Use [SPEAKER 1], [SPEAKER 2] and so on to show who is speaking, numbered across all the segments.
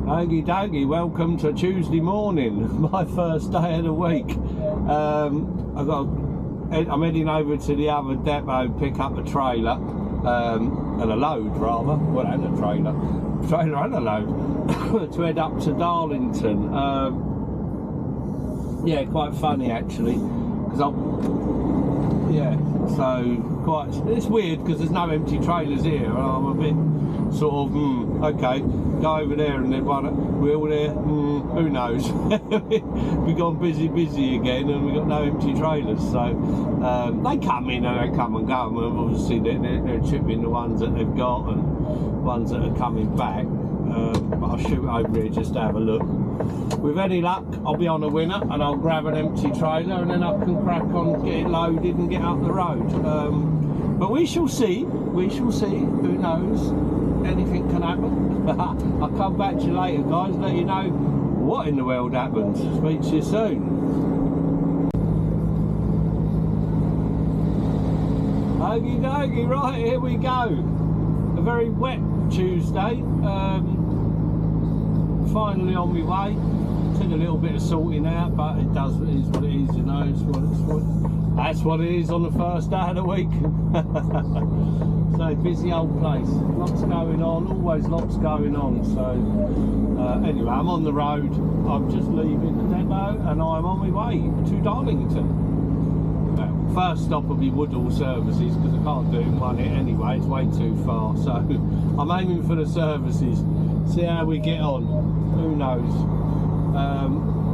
[SPEAKER 1] Okie dokie, welcome to Tuesday morning, my first day of the week. I'm heading over to the other depot, pick up a trailer, and a load rather, well, and a trailer and a load, to head up to Darlington. Yeah, quite funny actually, because it's weird because there's no empty trailers here, and I'm a bit sort of, okay, go over there and then we're there, who knows. We've gone busy again and we've got no empty trailers, so they come in and they come and go, and obviously they're chipping the ones that they've got and ones that are coming back, but I'll shoot over here just to have a look. With any luck, I'll be on a winner and I'll grab an empty trailer and then I can crack on, get it loaded and get up the road. But we shall see, who knows, anything can happen. I'll come back to you later, guys, let you know what in the world happens. Speak to you soon. Okie dokie, right, here we go. A very wet Tuesday. Finally on my way. Took a little bit of sorting out, but it is what it is, you know. That's what it is on the first day of the week. So busy old place, lots going on, always lots going on. So anyway, I'm on the road. I'm just leaving the depot and I'm on my way to Darlington. First stop will be Woodall services because I can't do it in one hit anyway, it's way too far. So I'm aiming for the services, see how we get on, who knows.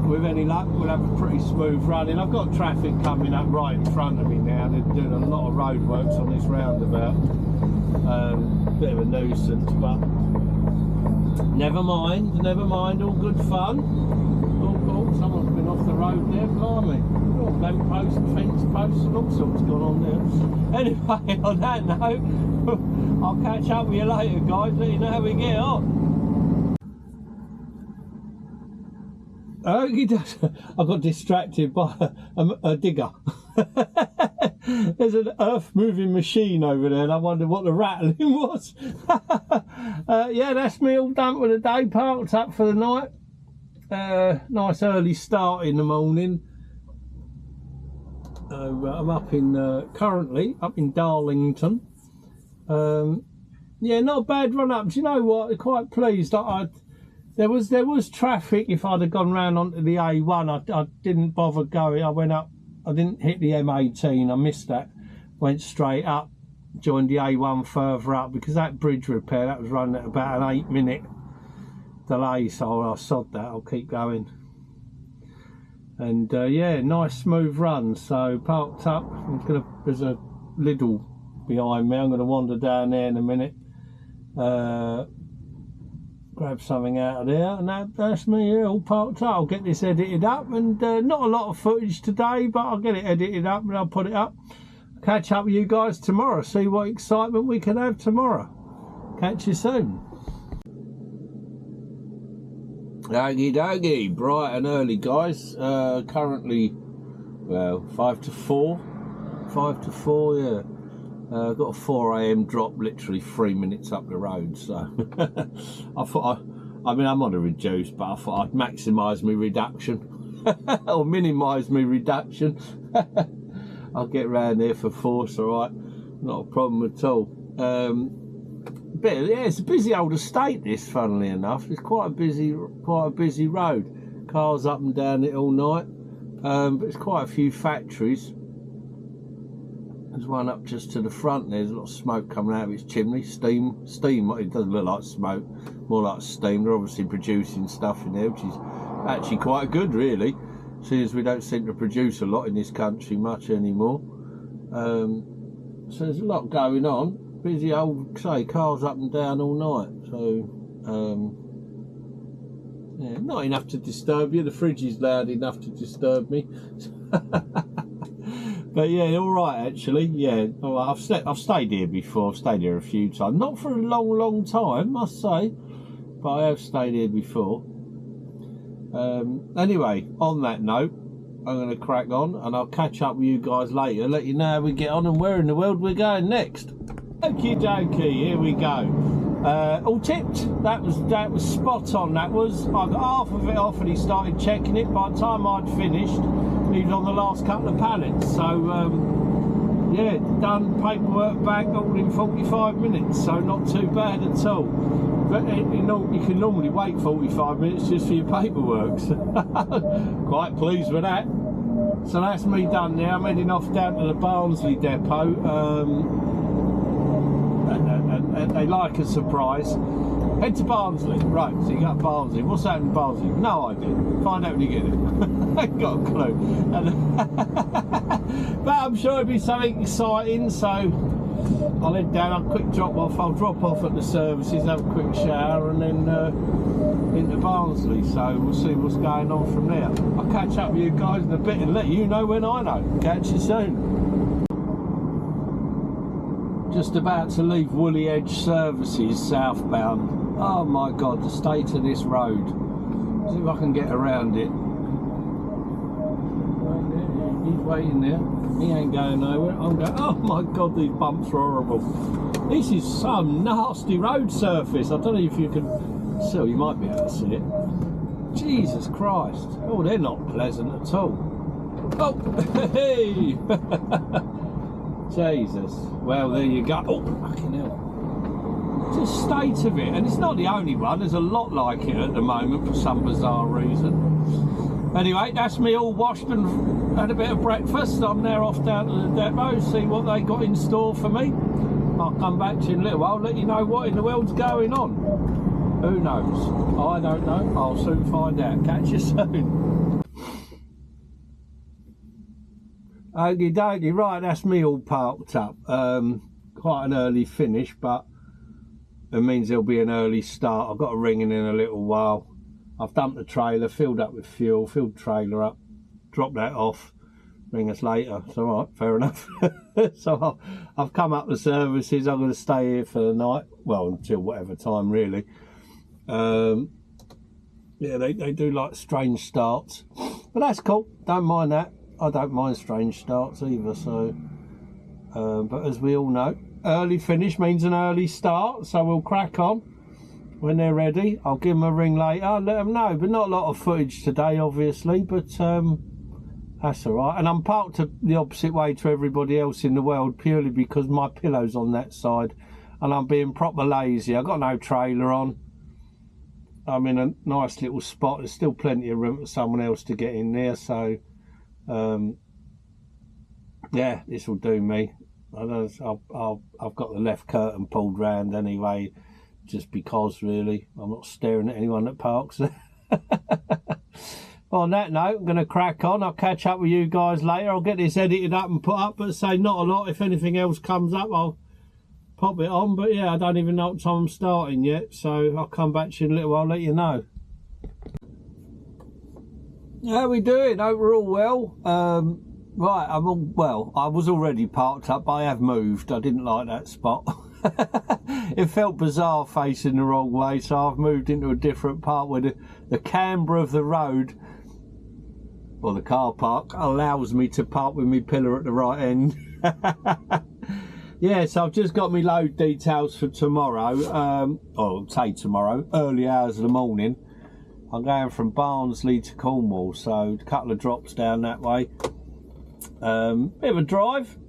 [SPEAKER 1] With any luck we'll have a pretty smooth running. I've got traffic coming up right in front of me now. They're doing a lot of roadworks on this roundabout. Bit of a nuisance, but never mind, all good fun. Oh, someone's been off the road there, blimey. Lamp posts and fence posts and all sorts going on there. Anyway, on that note, I'll catch up with you later, guys, let you know how we get on. I got distracted by a digger. There's an earth moving machine over there and I wondered what the rattling was. Yeah, that's me all done for the day, parked up for the night. Nice early start in the morning. I'm up in currently up in Darlington. Yeah, not a bad run up. Do you know what? I'm quite pleased. There was traffic. If I'd have gone round onto the A1, I didn't bother going. I went up. I didn't hit the M18. I missed that. Went straight up, joined the A1 further up because that bridge repair that was running at about an 8-minute delay. So I sod that. I'll keep going. And yeah, nice smooth run. So parked up. There's a Lidl behind me. I'm going to wander down there in a minute. Grab something out of there, and that's me here all parked up. I'll get this edited up, and not a lot of footage today, but I'll get it edited up and I'll put it up. Catch up with you guys tomorrow, see what excitement we can have tomorrow. Catch you soon. Okie dokie, bright and early, guys. Currently, well, 5 to 4, yeah. Got a 4 AM drop literally 3 minutes up the road, so I thought I mean I'm on a reduce, but I thought I'd maximise my reduction or minimise my reduction. I'll get round there for force, alright, not a problem at all. But yeah, it's a busy old estate this, funnily enough. It's quite a busy road, cars up and down it all night, but it's quite a few factories. There's one up just to the front. There's a lot of smoke coming out of its chimney. Steam. It doesn't look like smoke, more like steam. They're obviously producing stuff in there, which is actually quite good, really. Seeing as we don't seem to produce a lot in this country much anymore. So there's a lot going on. Busy old, say, cars up and down all night. So yeah, not enough to disturb you. The fridge is loud enough to disturb me. But yeah, all right actually. Yeah, well, I've stayed here before. I've stayed here a few times, not for a long time, must say, but I have stayed here before. Anyway, on that note, I'm going to crack on, and I'll catch up with you guys later. Let you know how we get on and where in the world we're going next. Okie dokie, here we go. All tipped. That was spot on. That was. I got half of it off, and he started checking it. By the time I'd finished, he was on the last couple of pallets. So yeah, done paperwork back all in 45 minutes. So not too bad at all. But you can normally wait 45 minutes just for your paperwork. So quite pleased with that. So that's me done now. I'm heading off down to the Barnsley depot. And they like a surprise. Head to Barnsley. Right, so you got Barnsley. What's happening in Barnsley? No idea. Find out when you get it. Ain't got a clue. But I'm sure it'll be something exciting, so I'll head down. I'll quick drop off. I'll drop off at the services, have a quick shower, and then into Barnsley. So we'll see what's going on from there. I'll catch up with you guys in a bit and let you know when I know. Catch you soon. Just about to leave Woolly Edge Services southbound. Oh my god, the state of this road. See if I can get around it. He's waiting there. He ain't going nowhere. I'm going. Oh my god, these bumps are horrible. This is some nasty road surface. I don't know if you can see. You might be able to see it. Jesus Christ. Oh, they're not pleasant at all. Oh, hey. Jesus. Well, there you go. Oh, fucking hell. Just state of it. And it's not the only one. There's a lot like it at the moment for some bizarre reason. Anyway, that's me all washed and had a bit of breakfast. I'm now off down to the depot, see what they got in store for me. I'll come back to you in a little while, let you know what in the world's going on. Who knows? I don't know. I'll soon find out. Catch you soon. Okie dokie, right, that's me all parked up. Quite an early finish, but it means there'll be an early start. I've got a ringing in a little while. I've dumped the trailer, filled up with fuel, filled the trailer up, dropped that off, ring us later. It's all right, fair enough. So I've come up the services. I'm going to stay here for the night, well, until whatever time really. Yeah, they do like strange starts, but that's cool, don't mind that. I don't mind strange starts either, so but as we all know, early finish means an early start, so we'll crack on. When they're ready, I'll give them a ring later, let them know. But not a lot of footage today, obviously, but that's all right. And I'm parked the opposite way to everybody else in the world purely because my pillow's on that side and I'm being proper lazy. I've got no trailer on. I'm in a nice little spot. There's still plenty of room for someone else to get in there, so yeah, this will do me. I've got the left curtain pulled round anyway, just because really I'm not staring at anyone that parks there. On that note, I'm going to crack on. I'll catch up with you guys later. I'll get this edited up and put up, but say not a lot. If anything else comes up, I'll pop it on. But yeah, I don't even know what time I'm starting yet, so I'll come back to you in a little while, let you know. How we doing? Overall well. Right, I'm all well. I was already parked up, but I have moved. I didn't like that spot. It felt bizarre facing the wrong way, so I've moved into a different part where the camber of the road, or the car park, allows me to park with my pillar at the right end. Yeah, so I've just got my load details for tomorrow, or say tomorrow, early hours of the morning. I'm going from Barnsley to Cornwall, so a couple of drops down that way. Bit of a drive.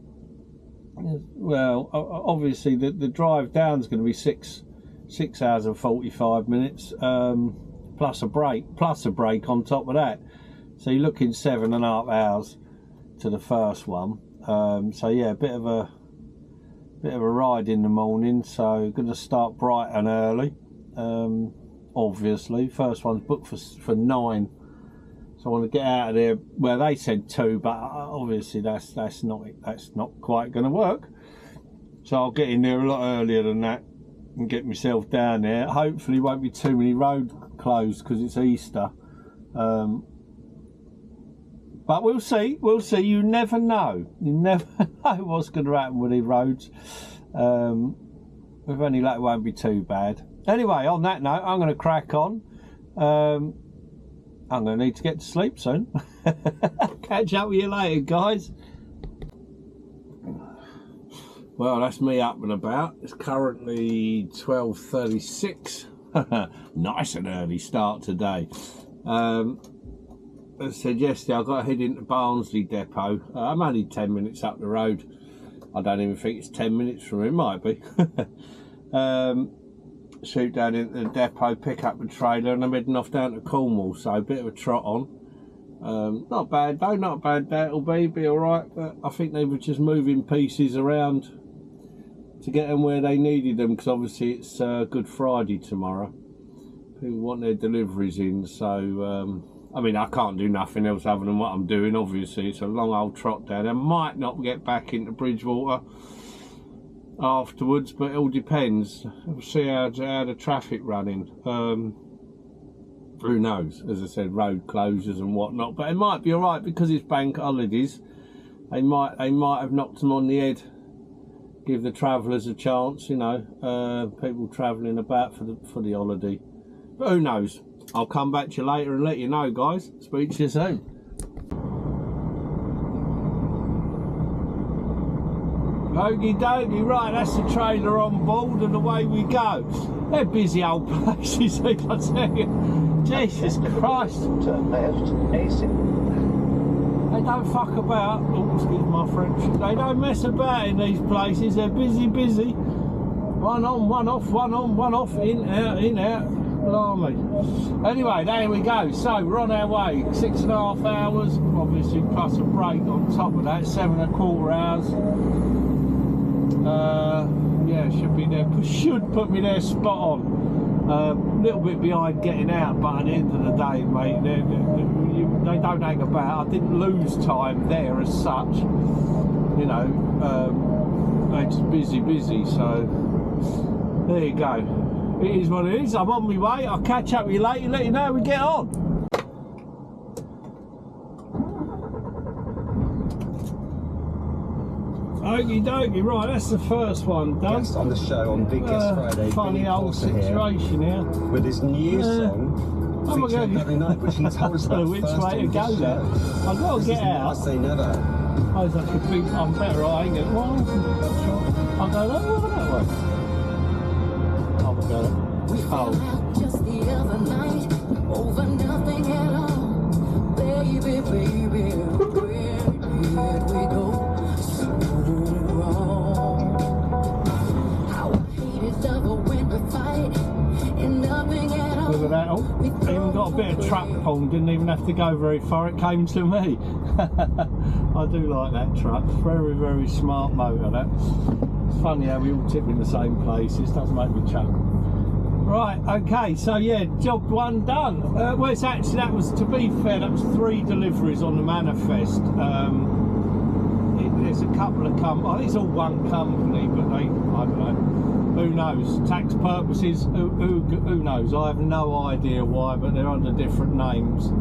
[SPEAKER 1] Well, obviously the drive down is going to be 6 hours and 45 minutes, plus a break on top of that. So you're looking 7.5 hours to the first one. So yeah, a bit of a ride in the morning. So going to start bright and early. Obviously, first one's booked for 9. So I want to get out of there. Well, they said 2, but obviously that's not quite going to work. So I'll get in there a lot earlier than that and get myself down there. Hopefully, won't be too many roads closed because it's Easter. But we'll see. We'll see. You never know. You never know what's going to happen with these roads. With any luck, it won't be too bad. Anyway, on that note, I'm going to crack on. I'm going to need to get to sleep soon. Catch up with you later, guys. Well, that's me up and about. It's currently 12:36. Nice and early start today. As I said yesterday, I've got to head into Barnsley depot. I'm only 10 minutes up the road. I don't even think it's 10 minutes from here. It might be. Shoot down into the depot, pick up the trailer, and I'm heading off down to Cornwall. So a bit of a trot on. Not bad though, not bad. That'll be alright. But I think they were just moving pieces around to get them where they needed them, because obviously it's Good Friday tomorrow. People want their deliveries in, so I mean, I can't do nothing else other than what I'm doing. Obviously it's a long old trot down. I might not get back into Bridgewater afterwards, but it all depends. We'll see how the traffic running. Who knows? As I said, road closures and whatnot, but it might be alright because it's bank holidays. They might have knocked them on the head. Give the travellers a chance, you know, people travelling about for the holiday. But who knows? I'll come back to you later and let you know, guys. Speak to you soon. Okie dokie, right, that's the trailer on board and away we go. They're busy old places, I tell you. Jesus Christ.
[SPEAKER 2] Turn left, AC.
[SPEAKER 1] They don't fuck about. Oh, excuse my French. They don't mess about in these places. They're busy. One on, one off, one on, one off, in, out. Blimey. Anyway, there we go. So we're on our way. 6.5 hours, obviously, plus a break on top of that. 7.25 hours. Yeah, should be there. Should put me there spot on. A little bit behind getting out, but at the end of the day, mate, they don't hang about. I didn't lose time there as such, you know. They're just busy, so there you go. It is what it is. I'm on my way. I'll catch up with you later, let you know how we get on. Okie dokie, right, that's the first one done.
[SPEAKER 2] Guest on the show on Big Guest Friday.
[SPEAKER 1] Funny old situation here.
[SPEAKER 2] With his new song, featuring every night, which he told us about
[SPEAKER 1] which
[SPEAKER 2] first
[SPEAKER 1] way to
[SPEAKER 2] on
[SPEAKER 1] go
[SPEAKER 2] the
[SPEAKER 1] there?
[SPEAKER 2] show.
[SPEAKER 1] I've got to get out.
[SPEAKER 2] Never say never.
[SPEAKER 1] I was like, I'm better, I ain't getting one. I'll go that way. I'll go that way.
[SPEAKER 3] Just the other night, over nothing at all. Baby, where did we go so wrong? How I hated love when we fight, and nothing at all.
[SPEAKER 1] Look at that, oh, even got a bit of truck pong, didn't even have to go very far, it came to me. I do like that truck, very smart motor that. It's funny how we all tip in the same places, does make me chuckle. Right, okay, so yeah, job one done. Well, it's actually, that was, to be fair, that was 3 deliveries on the manifest. There's a couple of companies, I think it's all one company, but they, I don't know, who knows, tax purposes, who knows, I have no idea why, but they're under different names.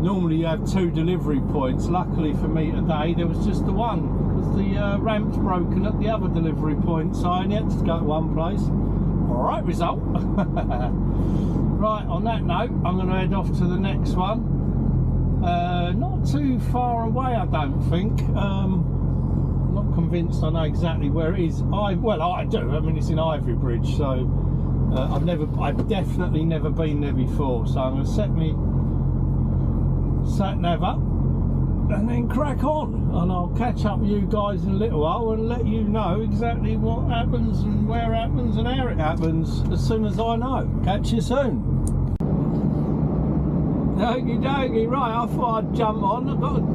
[SPEAKER 1] Normally you have 2 delivery points. Luckily for me today, there was just the one, because the ramp's broken at the other delivery point, so I only had to go to one place. Alright result. Right, on that note, I'm going to head off to the next one. Not too far away, I don't think. I'm not convinced I know exactly where it is. Well, I do. I mean, it's in Ivory Bridge, so I've definitely never been there before. So I'm going to set me sat nav up and then crack on, and I'll catch up with you guys in a little while and let you know exactly what happens and where it happens and how it happens as soon as I know. Catch you soon. Okie dokie, right, I thought I'd jump on.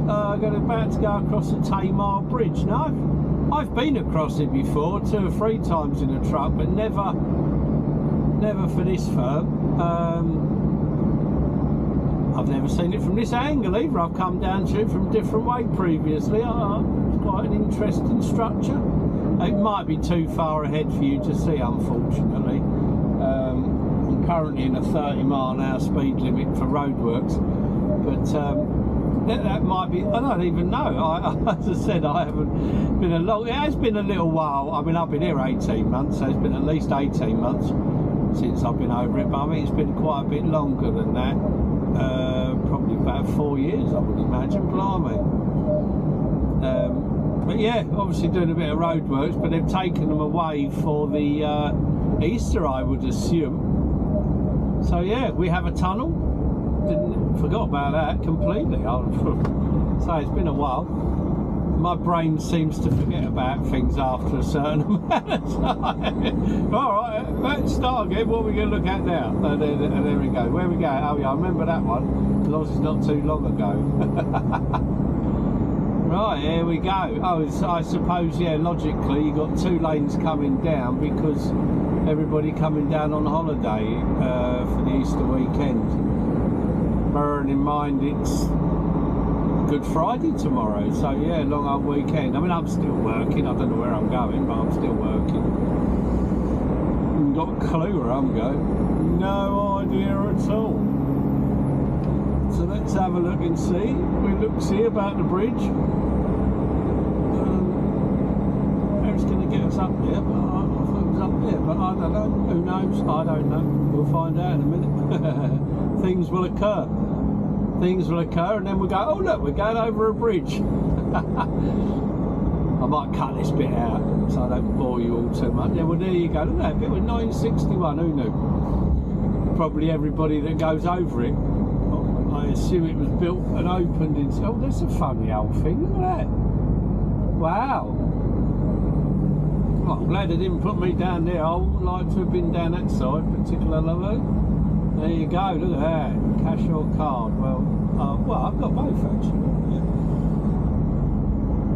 [SPEAKER 1] I've got about to go across the Tamar Bridge. No, I've been across it before 2 or 3 times in a truck, but never for this firm. I've never seen it from this angle either. I've come down to it from a different way previously. It's quite an interesting structure. It might be too far ahead for you to see, unfortunately. I'm currently in a 30-mile-an-hour speed limit for roadworks, but that might be, I don't even know. As I said, I haven't been it has been a little while. I mean, I've been here 18 months, so it's been at least 18 months since I've been over it, but I mean, it's been quite a bit longer than that. Probably about 4 years, I would imagine. Blimey. But yeah, obviously doing a bit of roadworks, but they've taken them away for the Easter, I would assume. So yeah, we have a tunnel. Forgot about that completely. So it's been a while. My brain seems to forget about things after a certain amount of time. Alright, let's start again. What are we going to look at now? And there we go. Where we go? Oh yeah, I remember that one. As long as it's not too long ago. Right, here we go. Oh, I suppose, yeah, logically you got 2 lanes coming down because everybody coming down on holiday for the Easter weekend. Bearing in mind it's Good Friday tomorrow, so yeah, long old weekend. I mean, I'm still working. I don't know where I'm going, but I'm still working. Haven't got a clue where I'm going. No idea at all. So let's have a look and see. We see about the bridge. It's going to get us up there, but I thought it was up there, but I don't know. Who knows? I don't know. We'll find out in a minute. Things will occur. Things will occur, and then we'll go, oh look, we're going over a bridge. I might cut this bit out so I don't bore you all too much. Yeah, well, there you go. Look at that bit with 961. Who knew? Probably everybody that goes over it. I assume it was built and opened in. Oh, that's a funny old thing. Look at that. Wow. Well, I'm glad they didn't put me down there. I would like to have been down that side, particularly. There you go. Look at that. Cash or card. Well, I've got both actually. Yeah.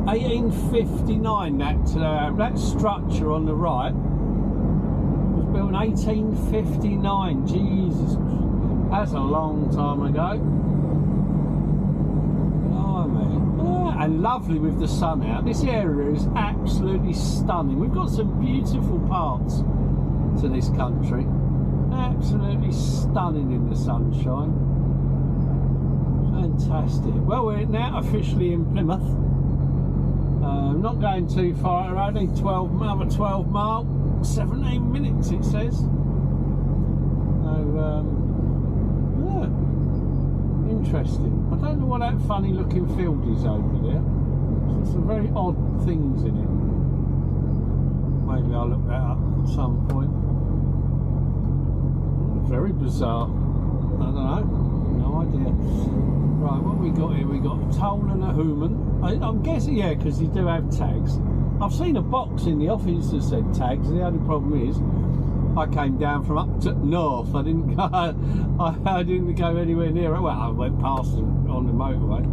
[SPEAKER 1] 1859. That structure on the right was built in 1859. Jesus. That's a long time ago. Blimey. Yeah, and lovely with the sun out. This area is absolutely stunning. We've got some beautiful parts to this country. Absolutely stunning in the sunshine. Fantastic. Well, we're now officially in Plymouth. Not going too far, only 12 mile, 17 minutes it says. So, yeah, interesting. I don't know what that funny looking field is over there. There's some very odd things in it. Maybe I'll look that up at some point. Very bizarre. I don't know. No idea. Right, what we got here? We got a toll and a human. I'm guessing, yeah, because you do have tags. I've seen a box in the office that said tags. The only problem is, I came down from up to north. I didn't go. I didn't go anywhere near it. Well, I went past them on the motorway.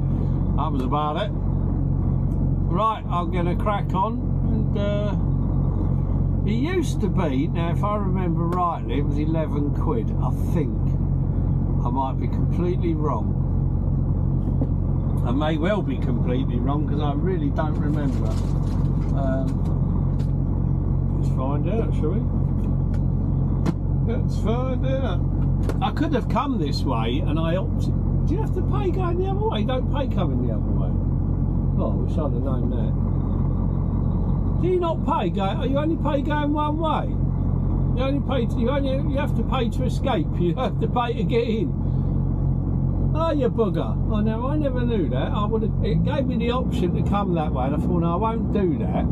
[SPEAKER 1] That was about it. Right, I'm gonna crack on and. It used to be, now if I remember rightly, it was 11 quid, I think. I might be completely wrong. I may well be completely wrong because I really don't remember. Let's find out, shall we? Let's find out. I could have come this way and I opted. Do you have to pay going the other way? You don't pay coming the other way. Oh, we should have known that. Do you not pay going? You only pay going one way. You only pay. You have to pay to escape. You have to pay to get in. Oh, you bugger! Oh no, I never knew that. I would have. It gave me the option to come that way, and I thought, no, I won't do that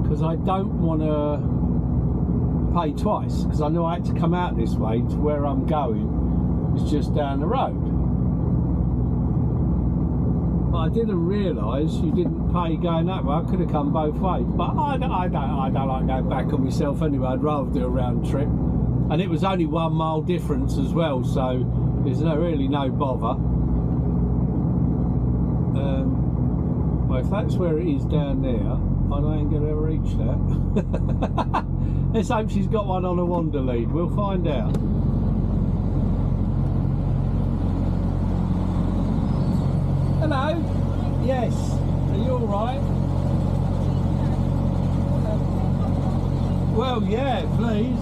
[SPEAKER 1] because I don't want to pay twice. Because I knew I had to come out this way to where I'm going. It's just down the road. But I didn't realise you didn't pay going that way. I could have come both ways. But I don't like going back on myself anyway. I'd rather do a round trip. And it was only 1 mile difference as well, so there's really no bother. Well, if that's where it is down there, I ain't going to reach that. Let's hope she's got one on a wander lead. We'll find out. Hello. Yes. Are you all right? Well, yeah, please.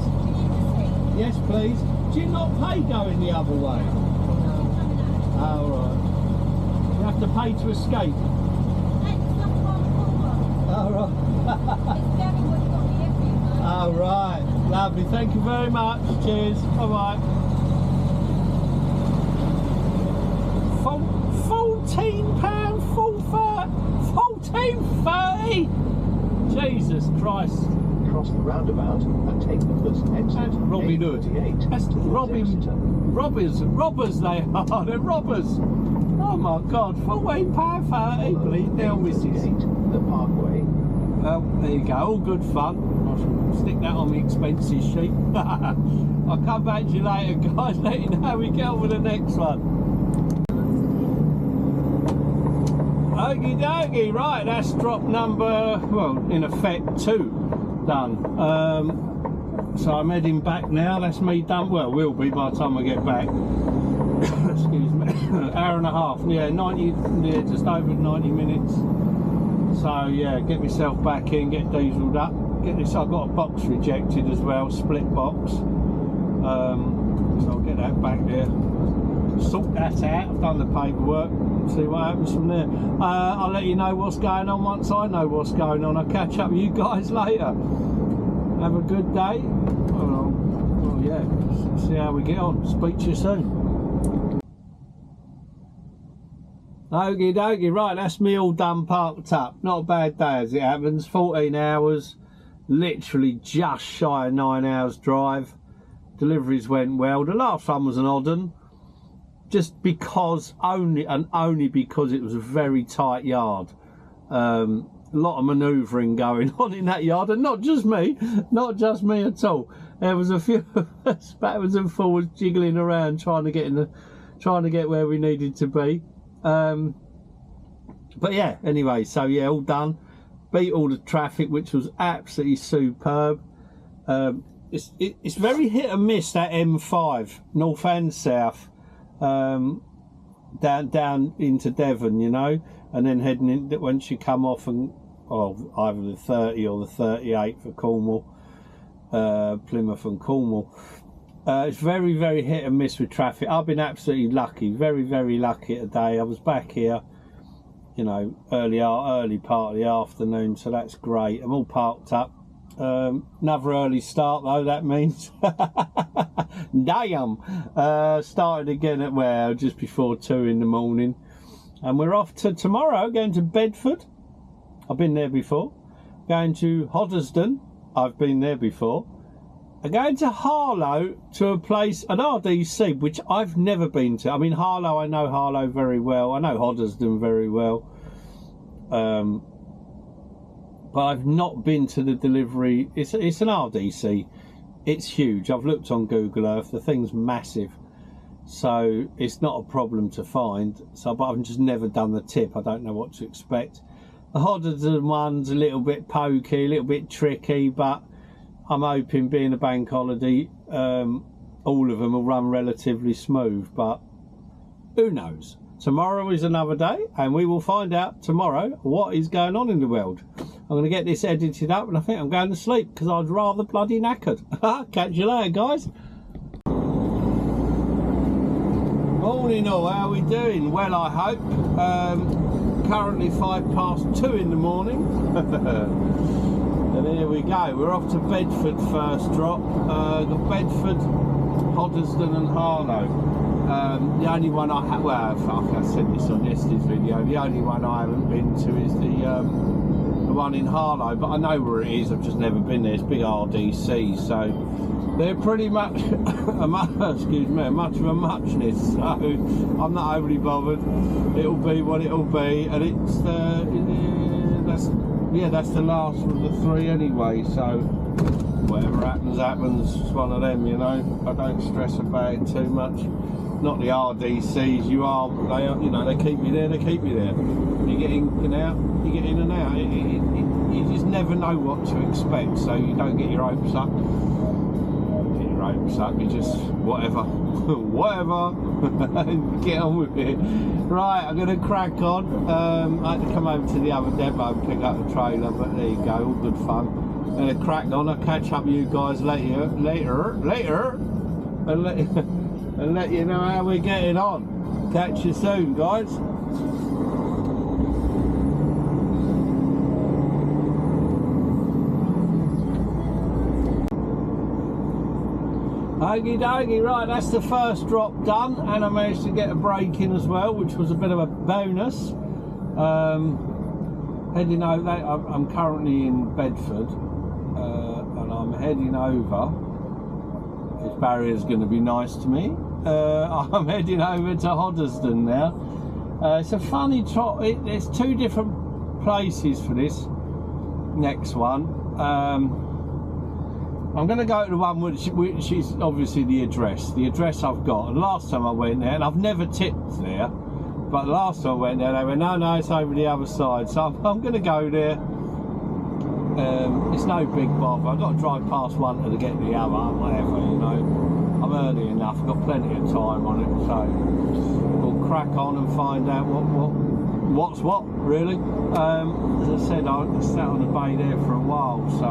[SPEAKER 1] Yes, please. Do you not pay going the other way? Oh, right. You have to pay to escape. Oh, right. Oh, right. Lovely. Thank you very much. Cheers. Bye-bye. £14 full fare. £14 14:30. Jesus Christ.
[SPEAKER 4] Cross the roundabout and take the first exit.
[SPEAKER 1] That's Robin Hood. That's robbers they are. They're robbers. Oh my God, £14.30. Please down, missus.
[SPEAKER 4] The Parkway.
[SPEAKER 1] Well, there you go, all good fun. I shall stick that on the expenses sheet. I'll come back to you later, guys, let you know how we get on with the next one. Okie dokie, right, that's drop number, well, in effect 2 done. So I'm heading back now, that's me done, well, will be by the time I get back. Excuse me, hour and a half, yeah, 90, yeah, just over 90 minutes. So yeah, get myself back in, get dieselled up, get this, I've got a box rejected as well, split box. So I'll get that back there, sort that out, I've done the paperwork, see what happens from there. I'll let you know what's going on once I know what's going on. I'll catch up with you guys later. Have a good day. Well yeah, see how we get on. Speak to you soon. Okie dokie, right, that's me all done, parked up. Not a bad day as it happens. 14 hours, literally just shy of 9 hours drive. Deliveries went well. The last one was an odd one, just because only because it was a very tight yard. A lot of manoeuvring going on in that yard, and not just me at all. There was a few of us backwards and forwards jiggling around trying to get where we needed to be. But yeah, anyway, so yeah, all done. Beat all the traffic, which was absolutely superb. It's very hit and miss, that M5, north and south, down into Devon, you know, and then heading in once you come off and either the 30 or the 38 for Cornwall, Plymouth and Cornwall. It's very, very hit and miss with traffic. I've been absolutely lucky, very, very lucky today. I was back here, you know, early part of the afternoon, so that's great. I'm all parked up. Another early start though, that means. Damn. Started again at just before 2 in the morning, and we're off to tomorrow, going to Bedford. I've been there before. Going to Hoddesdon. I've been there before. I'm going to Harlow, to a place, an RDC, which I've never been to. I mean, Harlow, I know Harlow very well. I know Hoddesdon very well. But I've not been to the delivery. It's an RDC. It's huge. I've looked on Google Earth. The thing's massive. So it's not a problem to find. But I've just never done the tip. I don't know what to expect. The Hoddesdon one's a little bit pokey, a little bit tricky, but I'm hoping, being a bank holiday, all of them will run relatively smooth, but who knows? Tomorrow is another day, and we will find out tomorrow what is going on in the world. I'm going to get this edited up, and I think I'm going to sleep because I'd rather bloody knackered. Catch you later, guys. Morning all, how are we doing? Well, I hope. Currently 2:05 in the morning. And here we go, we're off to Bedford first drop. Got Bedford, Hoddesdon and Harlow. The only one I have, well, I said this on yesterday's video, the only one I haven't been to is the one in Harlow, but I know where it is, I've just never been there. It's big RDC, so they're pretty much, excuse me, much of a muchness, so I'm not overly bothered. It'll be what it'll be, and it's, that's the last of the 3 anyway, so whatever happens, it's one of them, you know. I don't stress about it too much. Not the RDCs, you know, they keep you there, You get in and out, you get in and out. You just never know what to expect, so you don't get your hopes up. You just whatever get on with it. Right, I'm gonna crack on. I had to come over to the other depot and pick up the trailer, but there you go, all good fun. I'm gonna crack on. I'll catch up with you guys later and let you know how we're getting on. Catch you soon, guys. Okie dokie, right, that's the first drop done, and I managed to get a break in as well, which was a bit of a bonus. heading over. I'm currently in Bedford, and I'm heading over. This barrier's going to be nice to me. I'm heading over to Hoddesdon now. It's a funny trot. There's two different places for this next one. I'm going to go to the one which is obviously the address I've got. And last time I went there, and I've never tipped there, but last time I went there, they went, no, it's over the other side. So I'm going to go there. It's no big bother. I've got to drive past one to get the other, whatever, you know. I'm early enough, I've got plenty of time on it, so we'll crack on and find out what's what, really. As I said, I sat on the bay there for a while, so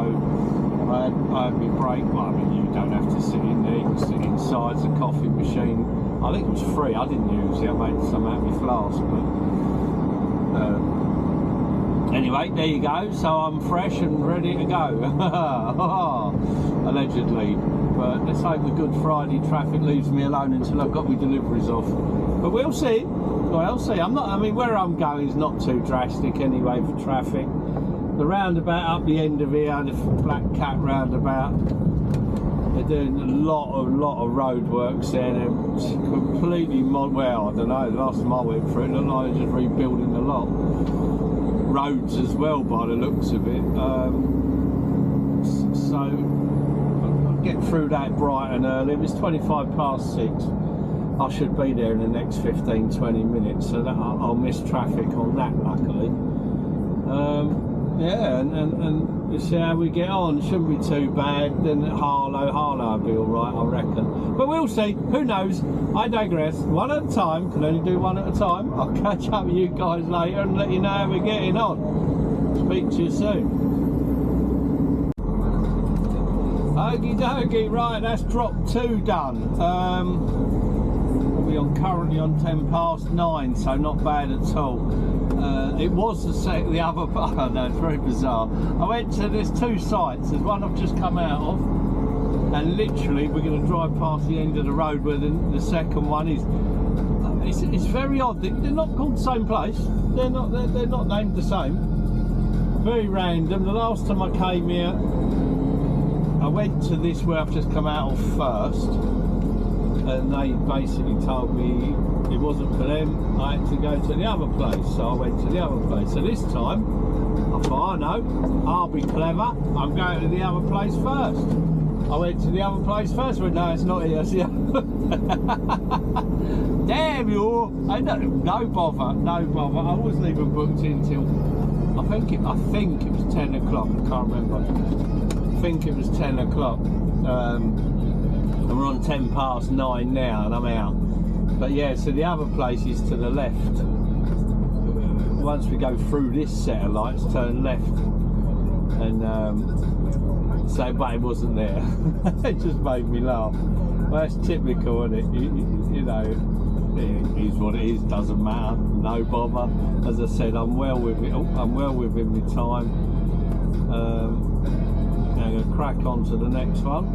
[SPEAKER 1] I had my break. Well, I mean, you don't have to sit in there, you can sit inside the coffee machine. I think it was free, I didn't use it, I made some out of my flask, but anyway, there you go. So I'm fresh and ready to go. Allegedly. But let's hope the Good Friday traffic leaves me alone until I've got my deliveries off. But we'll see. We'll see. I mean, where I'm going is not too drastic anyway for traffic. The roundabout up the end of here, the Black Cat roundabout, they're doing a lot of road works there. They're completely well, I don't know, the last time I went through it, it looked like they're just rebuilding a lot. Roads as well by the looks of it. So I'll get through that bright and early. If it's 25 past 6, I should be there in the next 15-20 minutes, so that I'll miss traffic on that, luckily. Yeah, and you see how we get on. Shouldn't be too bad. Then Harlow will be alright, I reckon. But we'll see. Who knows? I digress. One at a time. Can only do one at a time. I'll catch up with you guys later and let you know how we're getting on. Speak to you soon. Okie dokie. Right, that's drop 2 done. We're currently on 10 past 9, so not bad at all. It was the other part. Oh, no, it's very bizarre. I went to, there's 2 sites. There's one I've just come out of, and literally we're going to drive past the end of the road where the second one is. It's very odd. They're not called the same place. They're not named the same. Very random. The last time I came here, I went to this where I've just come out of first, and they basically told me it wasn't for them. I had to go to the other place, so I went to the other place. So this time I thought, I know, I'll be clever, I'm going to the other place first. I went to the other place first, but no, it's not here. Damn you! No bother. I wasn't even booked in till I think it was 10 o'clock. I can't remember. I think it was 10 o'clock. And we're on 10 past 9 now, and I'm out. But yeah, so the other place is to the left. Once we go through this set of lights, turn left. And so, but it wasn't there. It just made me laugh. Well, that's typical, isn't it? You know, it is what it is, doesn't matter, no bother. As I said, I'm well within my time. I'm going to crack on to the next one.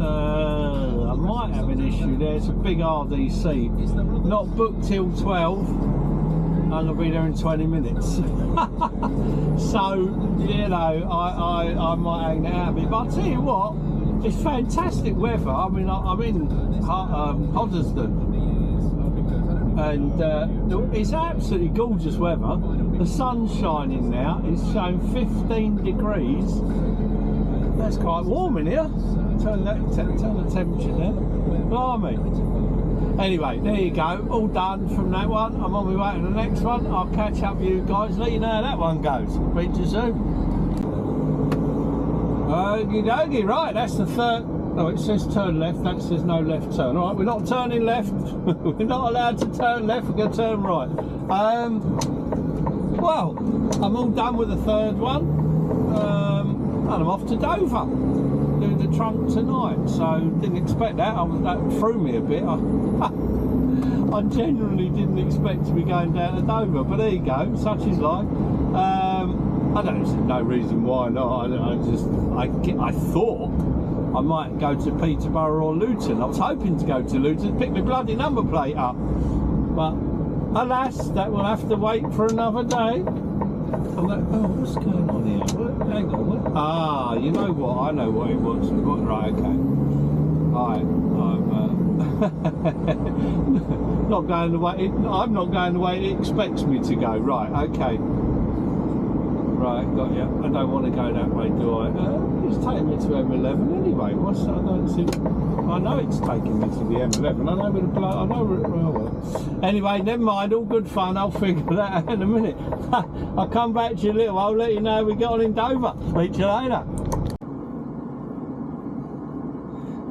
[SPEAKER 1] I might have an issue there. It's a big RDC, not booked till 12. I'm going to be there in 20 minutes. So, you know, I might hang out a bit. But I'll tell you what, it's fantastic weather. I mean, I'm in Hoddesdon, and it's absolutely gorgeous weather. The sun's shining now. It's showing 15 degrees. That's quite warm in here. Turn the temperature down. Blimey. Anyway, there you go. All done from that one. I'm on my way to the next one. I'll catch up with you guys. Let you know how that one goes. Speak to you soon. Okie dokie. Right, that's the third. Oh, it says turn left. That says no left turn. All right, we're not turning left. We're not allowed to turn left. We're going to turn right. Well, I'm all done with the third one. And I'm off to Dover, doing the trunk tonight, so didn't expect that. That threw me a bit. I genuinely didn't expect to be going down to Dover, but there you go, such is life. I don't see no reason why not. I thought I might go to Peterborough or Luton. I was hoping to go to Luton, pick my bloody number plate up, but alas, that will have to wait for another day. Oh, what's going on here? Hang on. Ah, you know what? I know what it was. Right, okay. I'm not going the way. I'm not going the way it expects me to go. Right, okay. Right, got you. I don't want to go that way, do I? It's taking me to M11 anyway. I don't see. I know it's taking me to the M11. I know where the blow. I know where it. Well. Anyway, never mind. All good fun. I'll figure that out in a minute. I'll come back to you a little. I'll let you know how we got on in Dover. Speak to you later.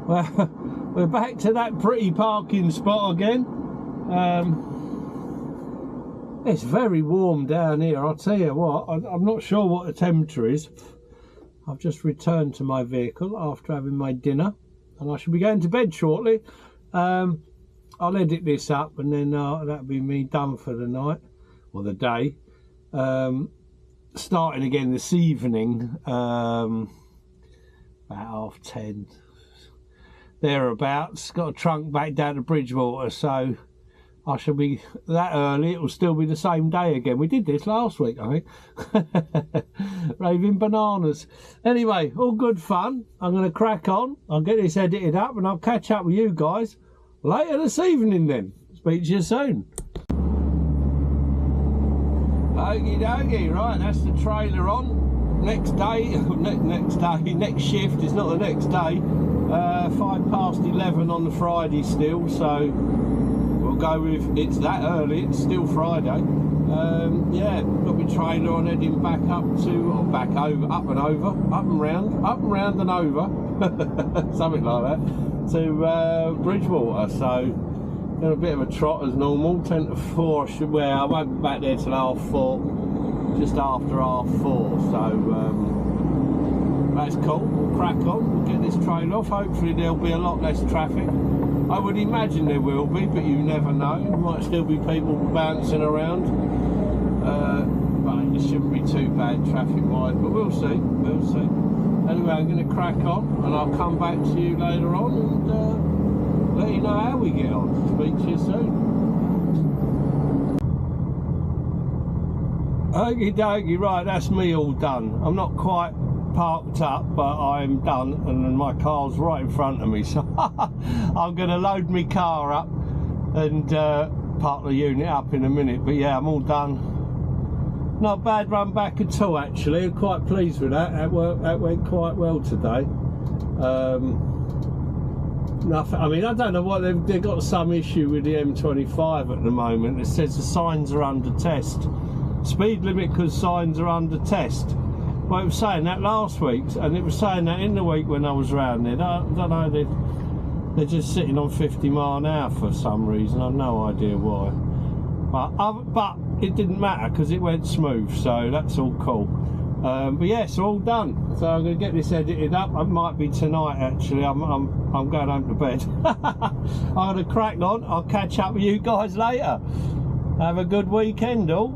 [SPEAKER 1] Well, we're back to that pretty parking spot again. It's very warm down here, I'll tell you what. I'm not sure what the temperature is. I've just returned to my vehicle after having my dinner, and I shall be going to bed shortly. I'll edit this up, and then that'll be me done for the night, or the day. Starting again this evening, about 10:30, thereabouts. Got a trunk back down to Bridgewater, so I shall be that early. It will still be the same day again. We did this last week, I think. Raving bananas. Anyway, all good fun. I'm going to crack on. I'll get this edited up, and I'll catch up with you guys later this evening then. Speak to you soon. Okie dokie, right, that's the trailer on. Next day, next shift, it's not the next day. 11:05 on the Friday still, so we'll go with, it's that early, it's still Friday. Yeah, got my trailer on heading back up to, or back over, up and round and over, something like that, to Bridgewater. So got a bit of a trot as normal, 10 to 4. I won't be back there till 4:30, just after 4:30. So that's cool. We'll crack on. We'll get this train off. Hopefully there'll be a lot less traffic. I would imagine there will be, but you never know. There might still be people bouncing around. But it shouldn't be too bad traffic-wise. But we'll see. We'll see. Anyway, I'm going to crack on, and I'll come back to you later on and let you know how we get on. Speak to you soon. Okie dokie, right, that's me all done. I'm not quite parked up, but I'm done, and then my car's right in front of me, so I'm going to load my car up and park the unit up in a minute. But yeah, I'm all done. Not a bad run back at all, actually. I'm quite pleased with that. That went quite well today. Nothing. I mean, I don't know what they've got some issue with the M25 at the moment. It says the signs are under test. Speed limit because signs are under test. Well, it was saying that last week, and it was saying that in the week when I was around there. I don't know, they're just sitting on 50 miles an hour for some reason. I've no idea why. But it didn't matter because it went smooth, so that's all cool. But yeah, it's all done. So I'm going to get this edited up. It might be tonight, actually. I'm going home to bed. I'm going to crack on. I'll catch up with you guys later. Have a good weekend, all.